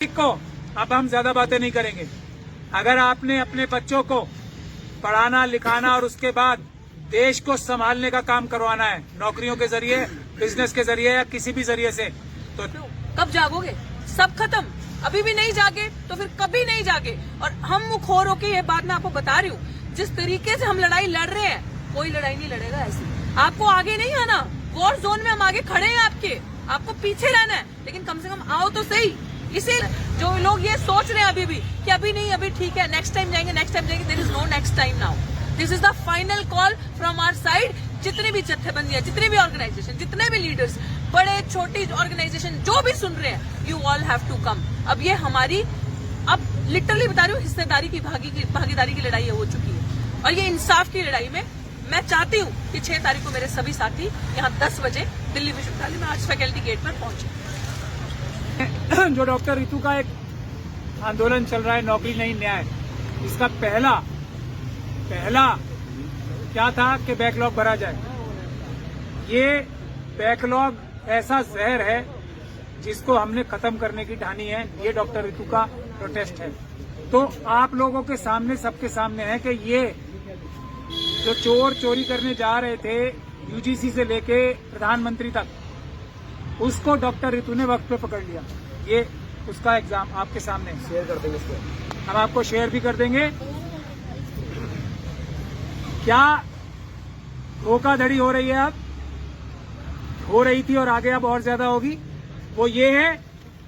को अब हम ज्यादा बातें नहीं करेंगे। अगर आपने अपने बच्चों को पढ़ाना लिखाना और उसके बाद देश को संभालने का काम करवाना है, नौकरियों के जरिए, बिजनेस के जरिए या किसी भी जरिए से, तो कब जागोगे? सब खत्म। अभी भी नहीं जागे तो फिर कभी नहीं जागे। और हम मुखोर होके ये बात मैं आपको बता रही हूँ, जिस तरीके से हम लड़ाई लड़ रहे हैं, कोई लड़ाई नहीं लड़ेगा ऐसी। आपको आगे नहीं आना, वॉर जोन में हम आगे खड़े हैं आपको पीछे रहना है, लेकिन कम से कम आओ तो सही। इसे जो लोग ये सोच रहे हैं अभी भी कि अभी नहीं, अभी ठीक है, नेक्स्ट टाइम जाएंगे, there is no next time now. This is the final call from our side. जितनी भी जत्थेबंदियां, जितनी भी ऑर्गेनाइजेशन, जितने भी लीडर्स, बड़े छोटी ऑर्गेनाइजेशन जो भी सुन रहे हैं, you all have to come. अब ये हमारी, अब लिटरली बता रही हूँ, हिस्सेदारी की भागीदारी की लड़ाई हो चुकी है। और ये इंसाफ की लड़ाई में मैं चाहती हूँ कि 6 तारीख को मेरे सभी साथी यहाँ 10 बजे दिल्ली विश्वविद्यालय में आर्ट्स फैकल्टी गेट पर पहुंचे। जो डॉक्टर रितु का एक आंदोलन चल रहा है, नौकरी नहीं न्याय, इसका पहला क्या था कि बैकलॉग भरा जाए। ये बैकलॉग ऐसा जहर है जिसको हमने खत्म करने की ठानी है। ये डॉक्टर रितु का प्रोटेस्ट है। तो आप लोगों के सामने, सबके सामने है कि ये जो चोर चोरी करने जा रहे थे यूजीसी से लेके प्रधानमंत्री तक, उसको डॉक्टर रितु ने वक्त पे पकड़ लिया। ये उसका एग्जाम आपके सामने शेयर कर देंगे, इसको हम आपको शेयर भी कर देंगे। क्या धोखाधड़ी हो रही है, अब हो रही थी और आगे अब और ज्यादा होगी। वो ये है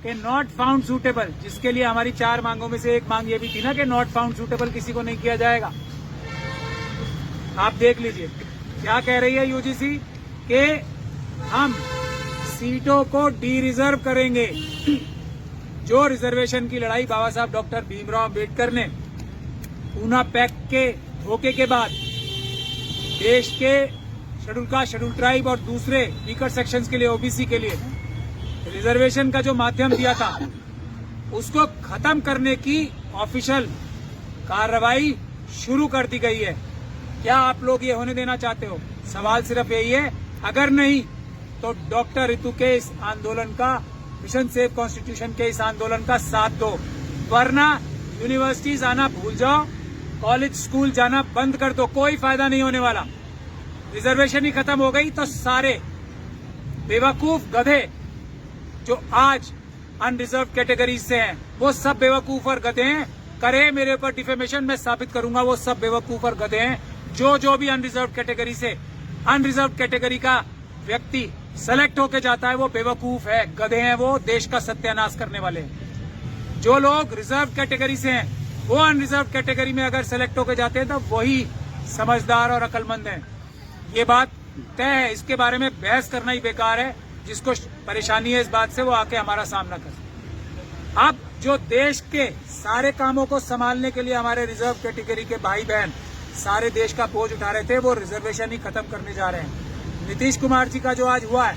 कि नॉट फाउंड सूटेबल, जिसके लिए हमारी 4 मांगों में से एक मांग ये भी थी ना कि नॉट फाउंड सूटेबल किसी को नहीं किया जाएगा। आप देख लीजिए क्या कह रही है यूजीसी कि हम सीटों को डी रिजर्व करेंगे। जो रिजर्वेशन की लड़ाई बाबा साहब डॉक्टर भीमराव अम्बेडकर ने पूना पैक्ट के धोखे के बाद देश के शेड्यूल कास्ट, शेड्यूल ट्राइब और दूसरे वीकर सेक्शंस के लिए, ओबीसी के लिए रिजर्वेशन का जो माध्यम दिया था, उसको खत्म करने की ऑफिशियल कार्रवाई शुरू कर दी गई है। क्या आप लोग ये होने देना चाहते हो? सवाल सिर्फ यही है। अगर नहीं तो डॉक्टर रितु के इस आंदोलन का, मिशन सेव कॉन्स्टिट्यूशन के इस आंदोलन का साथ दो, वरना यूनिवर्सिटीज आना भूल जाओ, कॉलेज स्कूल जाना बंद कर दो, कोई फायदा नहीं होने वाला। रिजर्वेशन ही खत्म हो गई तो सारे बेवकूफ गधे जो आज अनरिजर्व कैटेगरी से हैं, वो सब बेवकूफ और गधे हैं। करे मेरे ऊपर डिफेमेशन, मैं साबित करूंगा वो सब बेवकूफ और गधे हैं। जो भी अनरिजर्व कैटेगरी से, अनरिजर्व कैटेगरी का व्यक्ति सेलेक्ट होके जाता है, वो बेवकूफ है, गधे हैं, वो देश का सत्यानाश करने वाले हैं। जो लोग रिजर्व कैटेगरी से हैं, वो अनरिजर्व कैटेगरी में अगर सेलेक्ट होके जाते हैं तो वही समझदार और अकलमंद हैं। ये बात तय है, इसके बारे में बहस करना ही बेकार है। जिसको परेशानी है इस बात से, वो आके हमारा सामना कर। अब जो देश के सारे कामों को संभालने के लिए हमारे रिजर्व कैटेगरी के भाई बहन सारे देश का बोझ उठा रहे थे, वो रिजर्वेशन ही खत्म करने जा रहे हैं। नीतीश कुमार जी का जो आज हुआ है,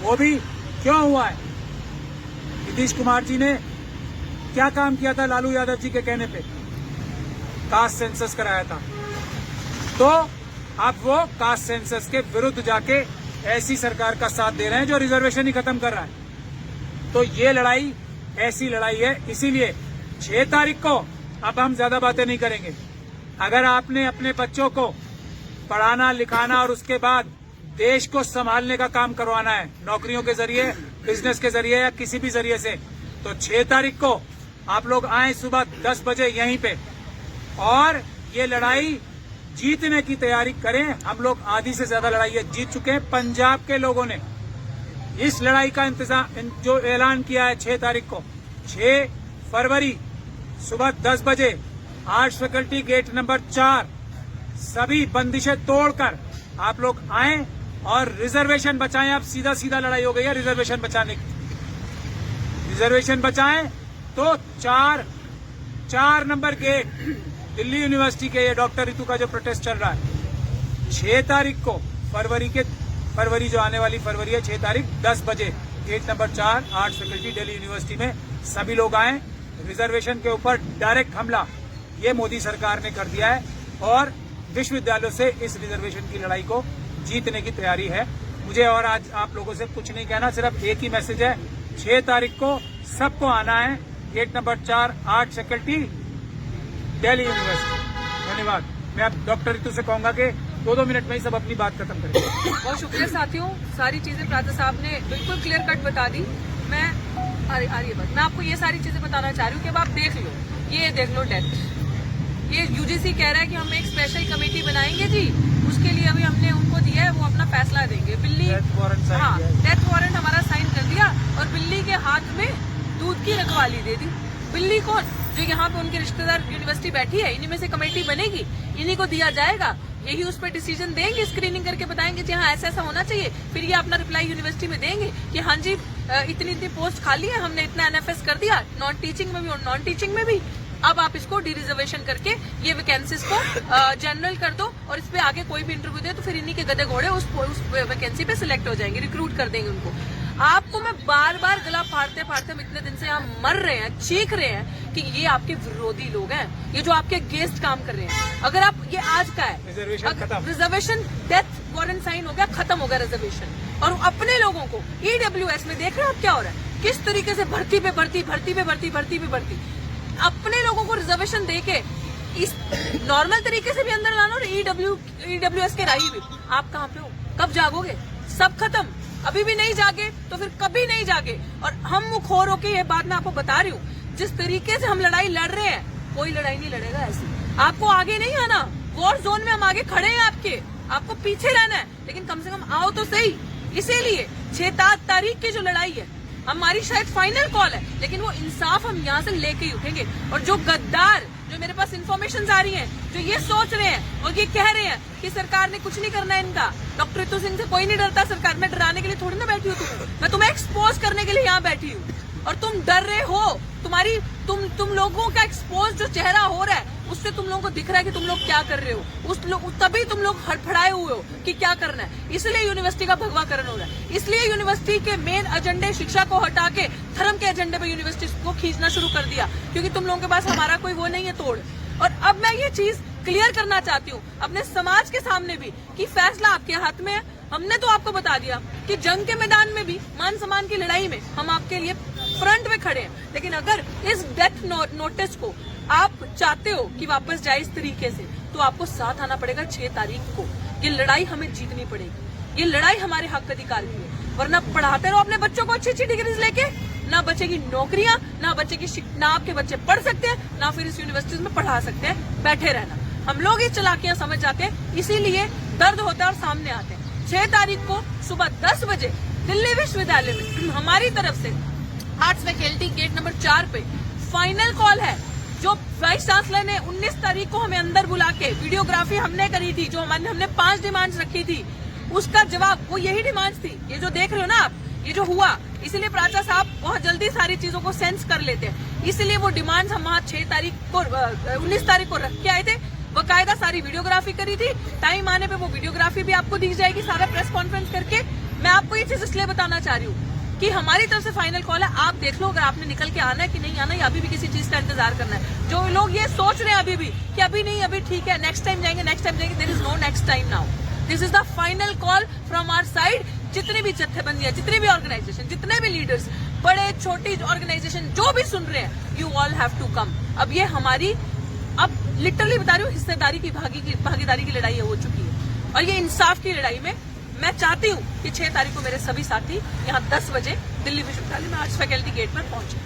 वो भी क्यों हुआ है? नीतीश कुमार जी ने क्या काम किया था लालू यादव जी के कहने पे? कास्ट सेंसस कराया था। तो अब वो कास्ट सेंसस के विरुद्ध जाके ऐसी सरकार का साथ दे रहे हैं जो रिजर्वेशन ही खत्म कर रहा है। तो ये लड़ाई ऐसी लड़ाई है। इसीलिए 6 तारीख को अब हम ज्यादा बातें नहीं करेंगे। अगर आपने अपने बच्चों को पढ़ाना लिखाना और उसके बाद देश को संभालने का काम करवाना है, नौकरियों के जरिए, बिजनेस के जरिए या किसी भी जरिए से, तो 6 तारीख को आप लोग आए सुबह 10 बजे यहीं पे, और ये लड़ाई जीतने की तैयारी करें। हम लोग आधी से ज्यादा लड़ाई जीत चुके हैं। पंजाब के लोगों ने इस लड़ाई का इंतजाम, जो ऐलान किया है 6 तारीख को, 6 फरवरी सुबह 10 बजे आर्ट्स फैकल्टी गेट नंबर 4, सभी बंदिशें तोड़कर आप लोग आए और रिजर्वेशन बचाएं। अब सीधा लड़ाई हो गई है रिजर्वेशन बचाने की। रिजर्वेशन बचाएं तो 4 नंबर गेट दिल्ली यूनिवर्सिटी के, ये डॉक्टर रितु का जो प्रोटेस्ट चल रहा है, 6 तारीख को फरवरी जो आने वाली फरवरी है, 6 तारीख 10 बजे gate number 4 arts faculty Delhi university में सभी लोग आए। रिजर्वेशन के ऊपर डायरेक्ट हमला ये मोदी सरकार ने कर दिया है और विश्वविद्यालयों से इस रिजर्वेशन की लड़ाई को जीतने की तैयारी है। मुझे और आज आप लोगों से कुछ नहीं कहना, सिर्फ एक ही मैसेज है, 6 तारीख को सबको आना है। Gate number 4, 8 faculty, Delhi university. धन्यवाद। मैं अब डॉक्टर रितु से कहूंगा कि 2-2 मिनट में ही सब अपनी बात खत्म करें। बहुत शुक्रिया साथियों, सारी चीजें प्राचा साहब ने बिल्कुल क्लियर कट बता दी। मैं आ रही है बात, मैं आपको ये सारी चीजें बताना चाह रही हूँ कि अब आप देख लो, ये देख लो डेथ। ये यूजीसी कह रहा है कि हम एक स्पेशल कमेटी बनाएंगे जी, उसके लिए अभी हमने उनको दिया है, वो अपना फैसला देंगे। बिल्ली डेथ वारंट हमारा साइन कर दिया और बिल्ली के हाथ में दूध की रखवाली दे दी। बिल्ली कौन? जो यहाँ पे उनके रिश्तेदार यूनिवर्सिटी बैठी है, इन्हीं में से कमेटी बनेगी, इन्हीं को दिया जाएगा, यही उस पर डिसीजन देंगे, स्क्रीनिंग करके बताएंगे जी हाँ ऐसा ऐसा होना चाहिए। फिर ये अपना रिप्लाई यूनिवर्सिटी में देंगे कि हाँ जी इतनी इतनी पोस्ट खाली है, हमने इतना एनएफएस कर दिया, नॉन टीचिंग में भी और नॉन टीचिंग में भी। अब आप इसको डी रिजर्वेशन करके ये वैकेंसीज को जनरल कर दो और इस पे आगे कोई भी इंटरव्यू दे तो फिर इन्हीं के गधे घोड़े उस वैकेंसी पे सिलेक्ट हो जाएंगे, रिक्रूट कर देंगे उनको। आपको मैं बार बार गला फाड़ते फाड़ते हम इतने दिन से यहाँ मर रहे हैं, चीख रहे हैं कि ये आपके विरोधी लोग हैं, ये जो आपके गेस्ट काम कर रहे हैं। अगर आप ये आज का है रिजर्वेशन, डेथ वारंट साइन हो गया, खत्म हो गया रिजर्वेशन। और अपने लोगों को ईडब्ल्यूएस में देख रहे हो आप क्या हो रहा है, किस तरीके से भर्ती पे भर्ती, भर्ती पे भर्ती, भर्ती पे भर्ती। अपने लोगों को रिजर्वेशन देके इस नॉर्मल तरीके से भी अंदर लाना और ईडब्ल्यूएस के राही भी। आप कहाँ पे हो, कब जागोगे? सब खत्म। अभी भी नहीं जागे तो फिर कभी नहीं जागे। और हम मुखोर होके ये बात मैं आपको बता रही हूँ, जिस तरीके से हम लड़ाई लड़ रहे हैं, कोई लड़ाई नहीं लड़ेगा ऐसी। आपको आगे नहीं आना, वॉर जोन में हम आगे खड़े हैं आपके, आपको पीछे रहना है, लेकिन कम से कम आओ तो सही। इसीलिए 6 तारीख की जो लड़ाई है हमारी शायद फाइनल कॉल है, लेकिन वो इंसाफ हम यहाँ से लेके ही उठेंगे। और जो गद्दार, जो मेरे पास इन्फॉर्मेशन आ रही हैं, जो ये सोच रहे हैं और ये कह रहे हैं कि सरकार ने कुछ नहीं करना है इनका, डॉक्टर रितु सिंह से कोई नहीं डरता, सरकार में डराने के लिए थोड़ी ना बैठी हूँ तुम्हें, मैं तुम्हें एक्सपोज करने के लिए यहाँ बैठी हूँ। और तुम डर रहे हो, तुम लोगों का एक्सपोज जो चेहरा हो रहा है उससे तुम लोगों को दिख रहा है कि तुम लोग क्या कर रहे हो, तभी तुम लोग हड़फड़ाए हुए हो कि क्या करना है। इसलिए यूनिवर्सिटी का भगवाकरण हो रहा है, इसलिए यूनिवर्सिटी के मेन एजेंडे शिक्षा को हटा के धर्म के एजेंडे पे यूनिवर्सिटी को खींचना शुरू कर दिया, क्योंकि तुम लोगों के पास हमारा कोई वो नहीं है तोड़। और अब मैं ये चीज क्लियर करना चाहती हूँ अपने समाज के सामने भी कि फैसला आपके हाथ में है। हमने तो आपको बता दिया कि जंग के मैदान में भी, मान सम्मान की लड़ाई में हम आपके लिए फ्रंट में खड़े हैं, लेकिन अगर इस डेथ नोटिस को आप चाहते हो कि वापस जाए इस तरीके से, तो आपको साथ आना पड़ेगा 6 तारीख को। ये लड़ाई हमें जीतनी पड़ेगी, ये लड़ाई हमारे हक अधिकार की है। वरना पढ़ाते रहो अपने बच्चों को अच्छी अच्छी डिग्रीज लेके, ना बचेगी नौकरियां, ना बचेगी, ना आपके बच्चे पढ़ सकते हैं, ना फिर इस यूनिवर्सिटीज में पढ़ा सकते हैं। बैठे रहना, हम लोग ये चालाकियां समझ जाते हैं, इसीलिए दर्द होता है और सामने आते हैं। 6 तारीख को सुबह 10 बजे दिल्ली विश्वविद्यालय में हमारी तरफ से आर्ट्स फैकल्टी गेट नंबर 4 पे फाइनल कॉल है। जो वाइस चांसलर ने 19 तारीख को हमें अंदर बुला के वीडियोग्राफी हमने करी थी, जो हमने 5 डिमांड्स रखी थी, उसका जवाब वो यही डिमांड्स थी। ये जो देख रहे हो ना आप, ये जो हुआ, इसीलिए प्राचा साहब बहुत जल्दी सारी चीजों को सेंस कर लेते हैं, इसलिए वो डिमांड्स हम वहाँ 19 तारीख को रख के आए थे। बकायदा सारी वीडियोग्राफी करी थी, टाइम आने पे वो वीडियोग्राफी भी आपको दी जाएगी, सारा प्रेस कॉन्फ्रेंस करके। मैं आपको ये चीज इसलिए बताना चाह रही हूँ कि हमारी तरफ से फाइनल कॉल है, आप देख लो अगर आपने निकल के आना है कि नहीं आना, या अभी भी किसी चीज का इंतजार करना है। जो लोग ये सोच रहे हैं अभी भी कि अभी नहीं, अभी ठीक है, नेक्स्ट टाइम जाएंगे, नेक्स्ट टाइम जाएंगे, there is no next time now. This is the final call from our side. जितनी भी जत्थेबंदियां, जितनी भी ऑर्गेनाइजेशन, जितने भी लीडर्स, बड़े छोटी ऑर्गेनाइजेशन जो भी सुन रहे हैं, you all have to come. अब ये हमारी, अब लिटरली बता रही हूँ, हिस्सेदारी की भागीदारी की लड़ाई हो चुकी है। और ये इंसाफ की लड़ाई में मैं चाहती हूँ कि 6 तारीख को मेरे सभी साथी यहाँ 10 बजे दिल्ली विश्वविद्यालय में आर्ट्स फैकल्टी गेट पर पहुंचे।